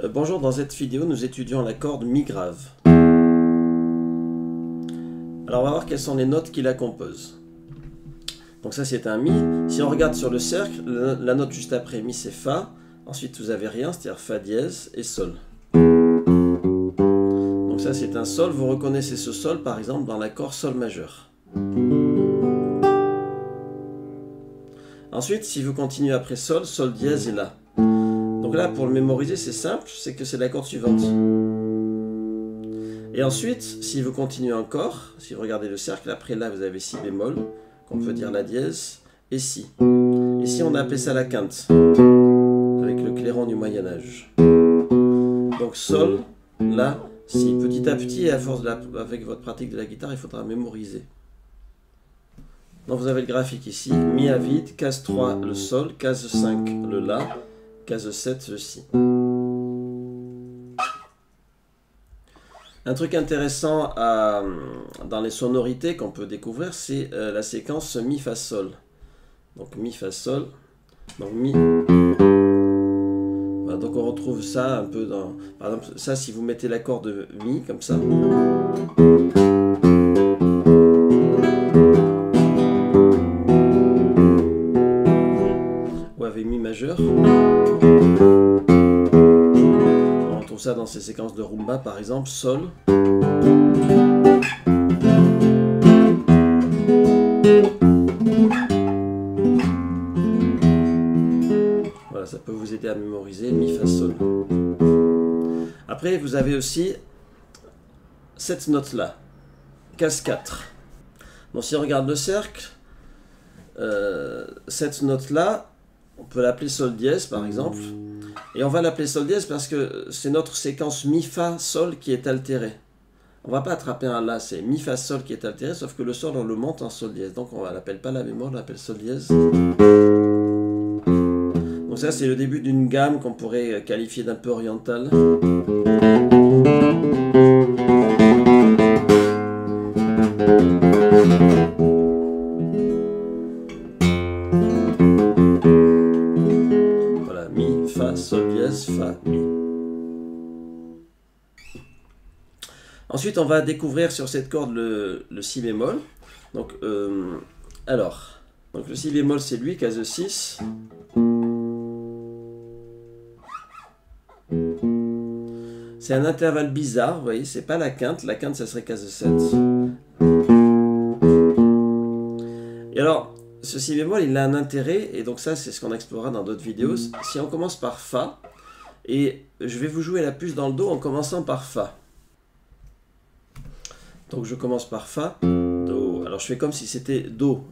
Bonjour, dans cette vidéo, nous étudions la corde Mi grave. Alors, on va voir quelles sont les notes qui la composent. Donc ça, c'est un Mi. Si on regarde sur le cercle, la note juste après Mi, c'est Fa. Ensuite, vous avez rien, c'est-à-dire Fa dièse et Sol. Donc ça, c'est un Sol. Vous reconnaissez ce Sol, par exemple, dans l'accord Sol majeur. Ensuite, si vous continuez après Sol, Sol dièse et La. Donc là, pour le mémoriser, c'est simple, c'est que c'est la corde suivante. Et ensuite, si vous continuez encore, si vous regardez le cercle, après là, vous avez Si bémol, qu'on peut dire La dièse, et Si. Ici, on a appelé ça la quinte, avec le clairon du Moyen-Âge. Donc Sol, La, Si. Petit à petit, et à force avec votre pratique de la guitare, il faudra mémoriser. Donc vous avez le graphique ici, Mi à vide, case 3 le Sol, case 5 le La, case 7 le Si. Un truc intéressant dans les sonorités qu'on peut découvrir, c'est la séquence Mi Fa Sol. Donc Mi Fa Sol, donc Mi. Voilà, donc on retrouve ça un peu dans... Par exemple, ça si vous mettez l'accord de Mi comme ça. Ou avec Mi majeur. On retrouve ça dans ces séquences de rumba par exemple, Sol. Voilà, ça peut vous aider à mémoriser Mi Fa Sol. Après, vous avez aussi cette note-là, case 4. Donc si on regarde le cercle, cette note-là, on peut l'appeler Sol dièse par exemple. Et on va l'appeler Sol dièse parce que c'est notre séquence Mi Fa Sol qui est altérée. On ne va pas attraper un La, c'est Mi Fa Sol qui est altéré, sauf que le Sol on le monte en Sol dièse. Donc on ne l'appelle pas La bémol, on l'appelle Sol dièse. Donc ça c'est le début d'une gamme qu'on pourrait qualifier d'un peu orientale. Voilà, Mi, Fa, Sol dièse, Fa, Mi. Ensuite, on va découvrir sur cette corde le Si bémol. Donc, le Si bémol, c'est lui, case 6. C'est un intervalle bizarre, vous voyez, c'est pas la quinte. La quinte, ça serait case 7. Et alors, ce Si bémol, il a un intérêt, et donc ça, c'est ce qu'on explorera dans d'autres vidéos. Si on commence par Fa, et je vais vous jouer la puce dans le Do en commençant par Fa. Donc je commence par Fa, Do. Alors je fais comme si c'était Do,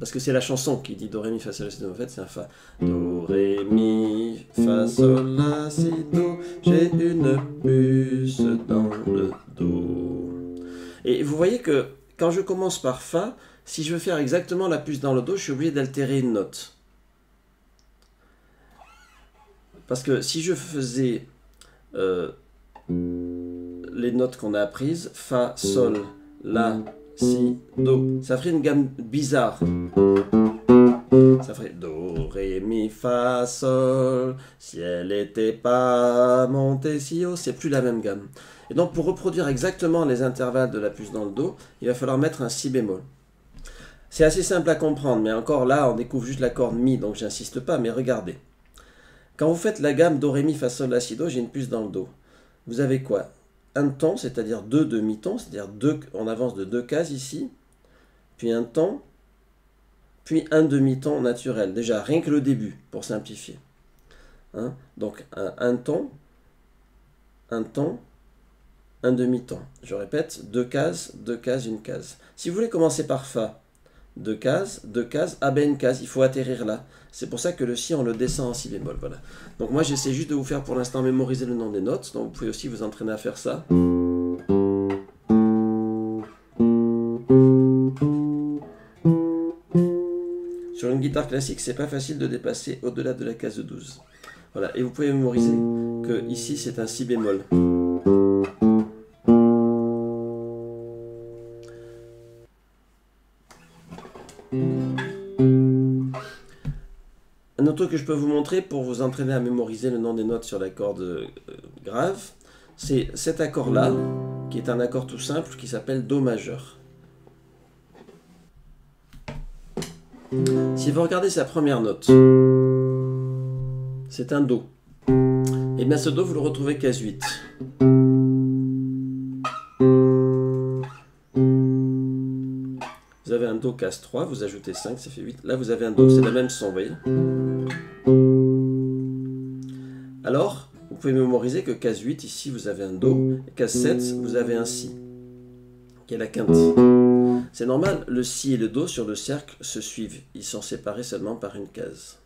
parce que c'est la chanson qui dit Do, Ré, Mi, Fa, Sol, La, Si, Do. En fait c'est un Fa. Do, Ré, Mi, Fa, Sol, La, Si, Do. J'ai une puce dans le Do. Et vous voyez que quand je commence par Fa, si je veux faire exactement la puce dans le Do, je suis obligé d'altérer une note. Parce que si je faisais... les notes qu'on a apprises, Fa, Sol, La, Si, Do. Ça ferait une gamme bizarre. Ça ferait Do, Ré, Mi, Fa, Sol. Si elle n'était pas montée si haut, c'est plus la même gamme. Et donc pour reproduire exactement les intervalles de la puce dans le Do, il va falloir mettre un Si bémol. C'est assez simple à comprendre, mais encore là, on découvre juste la corde Mi, donc j'insiste pas, mais regardez. Quand vous faites la gamme Do, Ré, Mi, Fa, Sol, La, Si, Do, j'ai une puce dans le Do. Vous avez quoi? Un ton, c'est-à-dire deux demi-tons, c'est-à-dire on avance de 2 cases ici, puis un ton, puis un demi-ton naturel. Déjà, rien que le début, pour simplifier. Hein? Donc, un ton, un demi-ton. Je répète, 2 cases, 1 case. Si vous voulez commencer par Fa, 2 cases, ah ben une case, il faut atterrir là. C'est pour ça que le Si, on le descend en Si bémol. Voilà. Donc moi, j'essaie juste de vous faire pour l'instant mémoriser le nom des notes. Donc vous pouvez aussi vous entraîner à faire ça. Sur une guitare classique, c'est pas facile de dépasser au-delà de la case 12. Voilà. Et vous pouvez mémoriser que ici, c'est un Si bémol. Un truc que je peux vous montrer pour vous entraîner à mémoriser le nom des notes sur la corde grave, c'est cet accord-là, qui est un accord tout simple qui s'appelle Do majeur. Si vous regardez sa première note, c'est un Do. Et bien ce Do, vous le retrouvez case 8. Vous avez un Do case 3, vous ajoutez 5, ça fait 8. Là, vous avez un Do, c'est le même son, vous voyez. Alors, vous pouvez mémoriser que case 8, ici, vous avez un Do. Et case 7, vous avez un Si, qui est la quinte. C'est normal, le Si et le Do sur le cercle se suivent. Ils sont séparés seulement par une case.